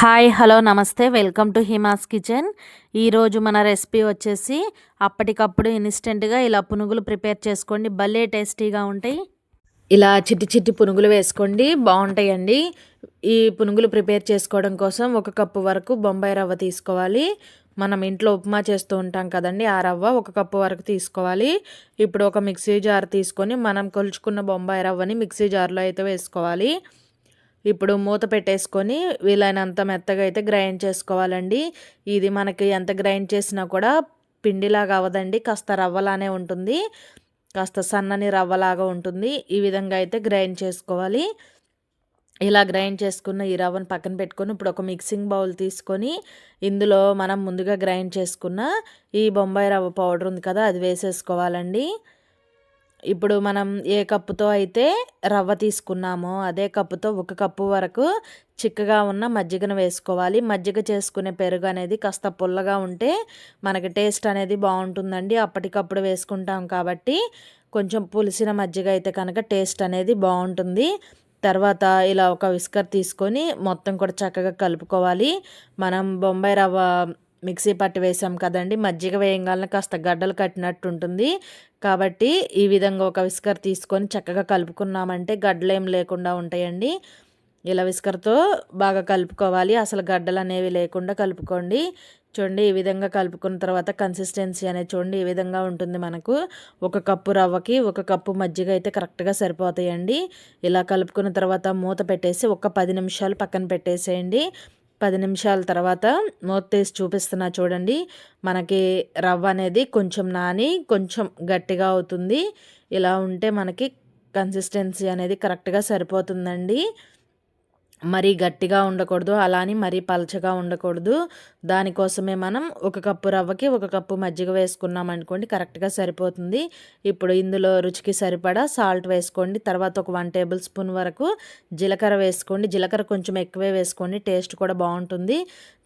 Hi hello నమస్తే welcome to Hima's kitchen. ఈరోజు మన రెసిపీ వచ్చేసి అప్పటికప్పుడు ఇన్స్టెంట్గా ఇలా పునుగులు ప్రిపేర్ చేసుకోండి, భలే టేస్టీగా ఉంటాయి. ఇలా చిట్టి చిట్టి పునుగులు వేసుకోండి, బాగుంటాయండి. ఈ పునుగులు ప్రిపేర్ చేసుకోవడం కోసం 1 కప్పు వరకు బొంబాయి రవ్వ తీసుకోవాలి. మనం ఇంట్లో ఉప్మా చేస్తూ ఉంటాం కదండి, ఆ రవ్వ 1 కప్పు వరకు తీసుకోవాలి. ఇప్పుడు ఒక మిక్సీ జార్ తీసుకొని మనం కొలుచుకున్న బొంబాయి రవ్వని మిక్సీ జార్లో అయితే వేసుకోవాలి. ఇప్పుడు మూత పెట్టేసుకొని వీలైనంత మెత్తగా అయితే గ్రైండ్ చేసుకోవాలండి. ఇది మనకి ఎంత గ్రైండ్ చేసినా కూడా పిండిలాగా అవ్వదండి, కాస్త రవ్వలానే ఉంటుంది, కాస్త సన్నని రవ్వలాగా ఉంటుంది. ఈ విధంగా అయితే గ్రైండ్ చేసుకోవాలి. ఇలా గ్రైండ్ చేసుకున్న ఈ రవ్వను పక్కన పెట్టుకొని ఇప్పుడు ఒక మిక్సింగ్ బౌల్ తీసుకొని ఇందులో మనం ముందుగా గ్రైండ్ చేసుకున్న ఈ బొంబాయి రవ్వ పౌడర్ ఉంది కదా, అది వేసేసుకోవాలండి. ఇప్పుడు మనం ఏ కప్పుతో అయితే రవ్వ తీసుకున్నామో అదే కప్పుతో 1 కప్పు వరకు చిక్కగా ఉన్న మజ్జిగను వేసుకోవాలి. మజ్జిగ చేసుకునే పెరుగు అనేది కాస్త పుల్లగా ఉంటే మనకి టేస్ట్ అనేది బాగుంటుందండి. అప్పటికప్పుడు వేసుకుంటాం కాబట్టి కొంచెం పులిసిన మజ్జిగ అయితే కనుక టేస్ట్ అనేది బాగుంటుంది. తర్వాత ఇలా ఒక విస్కర్ తీసుకొని మొత్తం కూడా చక్కగా కలుపుకోవాలి. మనం బొంబాయి రవ్వ మిక్సీ పట్టి వేసాం కదండి, మజ్జిగ వేయంగానే కాస్త గడ్డలు కట్టినట్టు ఉంటుంది. కాబట్టి ఈ విధంగా ఒక విస్కర్ తీసుకొని చక్కగా కలుపుకున్నామంటే గడ్డలేం లేకుండా ఉంటాయండి. ఇలా విస్కర్తో బాగా కలుపుకోవాలి, అసలు గడ్డలు అనేవి లేకుండా కలుపుకోండి. చూడండి, ఈ విధంగా కలుపుకున్న తర్వాత కన్సిస్టెన్సీ అనేది చూడండి, ఈ విధంగా ఉంటుంది. మనకు 1 కప్పు రవ్వకి 1 కప్పు మజ్జిగ అయితే కరెక్ట్గా సరిపోతాయండి. ఇలా కలుపుకున్న తర్వాత మూత పెట్టేసి ఒక 10 నిమిషాలు పక్కన పెట్టేసేయండి. 10 నిమిషాల తర్వాత మూత తీసి చూపిస్తున్నా చూడండి, మనకి రవ్వ అనేది కొంచెం నాని కొంచెం గట్టిగా అవుతుంది. ఇలా ఉంటే మనకి కన్సిస్టెన్సీ అనేది కరెక్ట్గా సరిపోతుందండి. మరీ గట్టిగా ఉండకూడదు, అలా అని మరీ పలచగా ఉండకూడదు. దానికోసమే మనం 1 కప్పు రవ్వకి 1 కప్పు మజ్జిగ వేసుకున్నాం అనుకోండి, కరెక్ట్గా సరిపోతుంది. ఇప్పుడు ఇందులో రుచికి సరిపడా సాల్ట్ వేసుకోండి. తర్వాత ఒక 1 టేబుల్ స్పూన్ వరకు జీలకర్ర వేసుకోండి. జీలకర్ర కొంచెం ఎక్కువే వేసుకోండి, టేస్ట్ కూడా బాగుంటుంది.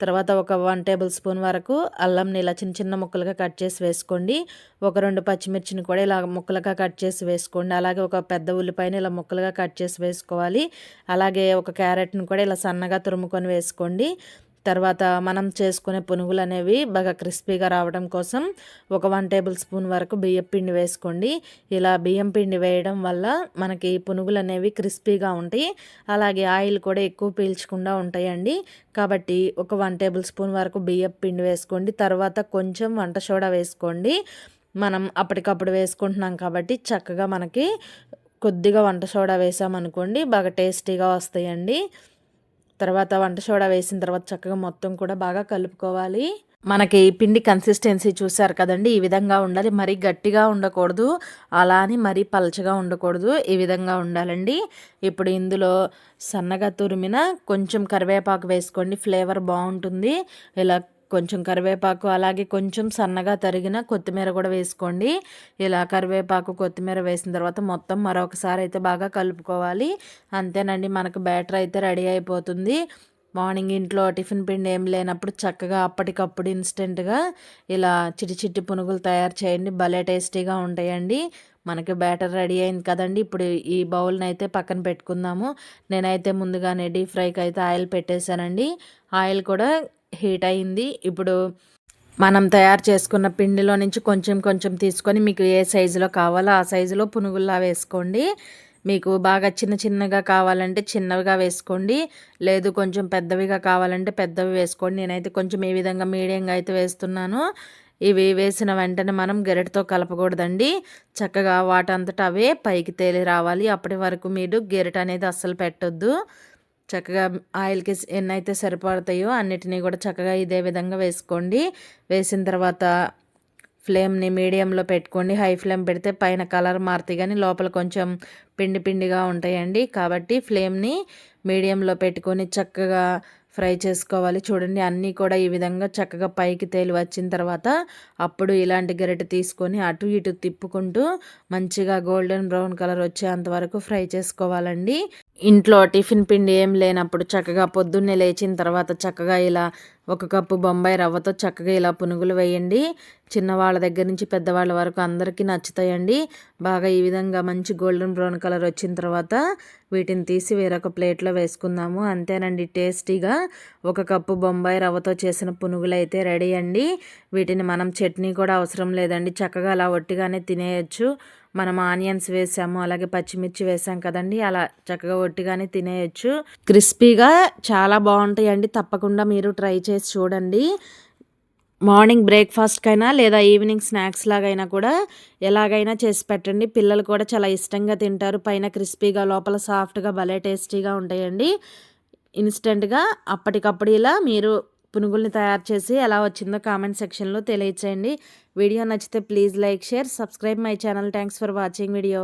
తర్వాత ఒక 1 టేబుల్ స్పూన్ వరకు అల్లంని ఇలా చిన్న చిన్న ముక్కలుగా కట్ చేసి వేసుకోండి. ఒక 2 పచ్చిమిర్చిని కూడా ఇలా ముక్కలుగా కట్ చేసి వేసుకోండి. అలాగే ఒక పెద్ద ఉల్లిపాయని ఇలా ముక్కలుగా కట్ చేసి వేసుకోవాలి. అలాగే ఒక క్యారెట్ని కూడా ఇలా సన్నగా తురుముకొని వేసుకోండి. తర్వాత మనం చేసుకునే పునుగులు అనేవి బాగా క్రిస్పీగా రావడం కోసం ఒక 1 టేబుల్ స్పూన్ వరకు బియ్యం పిండి వేసుకోండి. ఇలా బియ్యం పిండి వేయడం వల్ల మనకి పునుగులు అనేవి క్రిస్పీగా ఉంటాయి, అలాగే ఆయిల్ కూడా ఎక్కువ పీల్చకుండా ఉంటాయండి. కాబట్టి ఒక 1 టేబుల్ స్పూన్ వరకు బియ్యం పిండి వేసుకోండి. తర్వాత కొంచెం వంట సోడా వేసుకోండి. మనం అప్పటికప్పుడు వేసుకుంటున్నాం కాబట్టి చక్కగా మనకి కొద్దిగా వంట సోడా వేసామనుకోండి బాగా టేస్టీగా వస్తాయండి. తర్వాత వంట సోడా వేసిన తర్వాత చక్కగా మొత్తం కూడా బాగా కలుపుకోవాలి. మనకి పిండి కన్సిస్టెన్సీ చూసారు కదండి, ఈ విధంగా ఉండాలి. మరీ గట్టిగా ఉండకూడదు, అలా అని మరీ పలచగా ఉండకూడదు, ఈ విధంగా ఉండాలండి. ఇప్పుడు ఇందులో సన్నగా తురిమిన కొంచెం కరివేపాకు వేసుకోండి, ఫ్లేవర్ బాగుంటుంది. ఇలా కొంచెం కరివేపాకు అలాగే కొంచెం సన్నగా తరిగిన కొత్తిమీర కూడా వేసుకోండి. ఇలా కరివేపాకు కొత్తిమీర వేసిన తర్వాత మొత్తం మరొకసారి అయితే బాగా కలుపుకోవాలి. అంతేనండి, మనకు బ్యాటర్ అయితే రెడీ అయిపోతుంది. మార్నింగ్ ఇంట్లో టిఫిన్ పిండి ఏం లేనప్పుడు చక్కగా అప్పటికప్పుడు ఇన్స్టెంట్గా ఇలా చిట్టి చిట్టి పునుగులు తయారు చేయండి, భలే టేస్టీగా ఉంటాయండి. మనకి బ్యాటర్ రెడీ అయింది కదండి, ఇప్పుడు ఈ బౌల్ని అయితే పక్కన పెట్టుకుందాము. నేనైతే ముందుగానే డీప్ ఫ్రైకి అయితే ఆయిల్ పెట్టేశానండి. ఆయిల్ కూడా హీట్ అయింది. ఇప్పుడు మనం తయారు చేసుకున్న పిండిలో నుంచి కొంచెం కొంచెం తీసుకొని మీకు ఏ సైజులో కావాలో ఆ సైజులో పునుగుల్లా వేసుకోండి. మీకు బాగా చిన్న చిన్నగా కావాలంటే చిన్నవిగా వేసుకోండి, లేదు కొంచెం పెద్దవిగా కావాలంటే పెద్దవి వేసుకోండి. నేనైతే కొంచెం ఈ విధంగా మీడియంగా అయితే వేస్తున్నాను. ఇవి వేసిన వెంటనే మనం గెరటితో కలపకూడదండి, చక్కగా వాటంతట అవే పైకి తేలి రావాలి. అప్పటి వరకు మీరు గెరట అనేది అస్సలు పెట్టొద్దు. చక్కగా ఆయిల్కి ఎన్నైతే సరిపడతాయో అన్నిటినీ కూడా చక్కగా ఇదే విధంగా వేసుకోండి. వేసిన తర్వాత ఫ్లేమ్ని మీడియంలో పెట్టుకోండి. హై ఫ్లేమ్ పెడితే పైన కలర్ మారుతాయి కానీ లోపల కొంచెం పిండి పిండిగా ఉంటాయండి. కాబట్టి ఫ్లేమ్ని మీడియంలో పెట్టుకొని చక్కగా ఫ్రై చేసుకోవాలి. చూడండి, అన్నీ కూడా ఈ విధంగా చక్కగా పైకి తేలి వచ్చిన తర్వాత అప్పుడు ఇలాంటి గరిటె తీసుకొని అటు ఇటు తిప్పుకుంటూ మంచిగా గోల్డెన్ బ్రౌన్ కలర్ వచ్చేంత వరకు ఫ్రై చేసుకోవాలండి. ఇంట్లో టిఫిన్ పిండి ఏం లేనప్పుడు చక్కగా పొద్దున్నే లేచిన తర్వాత చక్కగా ఇలా 1 కప్పు బొంబాయి రవ్వతో చక్కగా ఇలా పునుగులు వేయండి. చిన్నవాళ్ళ దగ్గర నుంచి పెద్దవాళ్ళ వరకు అందరికీ నచ్చుతాయండి. బాగా ఈ విధంగా మంచి గోల్డెన్ బ్రౌన్ కలర్ వచ్చిన తర్వాత వీటిని తీసి వేరొక ప్లేట్లో వేసుకుందాము. అంతేనండి, టేస్టీగా 1 కప్పు బొంబాయి రవ్వతో చేసిన పునుగులు అయితే రెడీ అండి. వీటిని మనం చట్నీ కూడా అవసరం లేదండి, చక్కగా అలా ఒట్టిగానే తినేయచ్చు. మనం ఆనియన్స్ వేసాము, అలాగే పచ్చిమిర్చి వేసాం కదండి, అలా చక్కగా ఒట్టిగానే తినేయచ్చు. క్రిస్పీగా చాలా బాగుంటాయండి. తప్పకుండా మీరు ట్రై చేసి చూడండి. మార్నింగ్ బ్రేక్ఫాస్ట్కైనా లేదా ఈవినింగ్ స్నాక్స్ లాగైనా కూడా ఎలాగైనా చేసి పెట్టండి. పిల్లలు కూడా చాలా ఇష్టంగా తింటారు. పైన క్రిస్పీగా లోపల సాఫ్ట్గా భలే టేస్టీగా ఉంటాయండి. ఇన్స్టెంట్గా అప్పటికప్పుడు ఇలా మీరు పునుగుల్ని తయారు చేసి ఎలా వచ్చిందో కామెంట్ సెక్షన్లో తెలియచేయండి. వీడియో నచ్చితే please like, share, subscribe my channel. Thanks for watching video.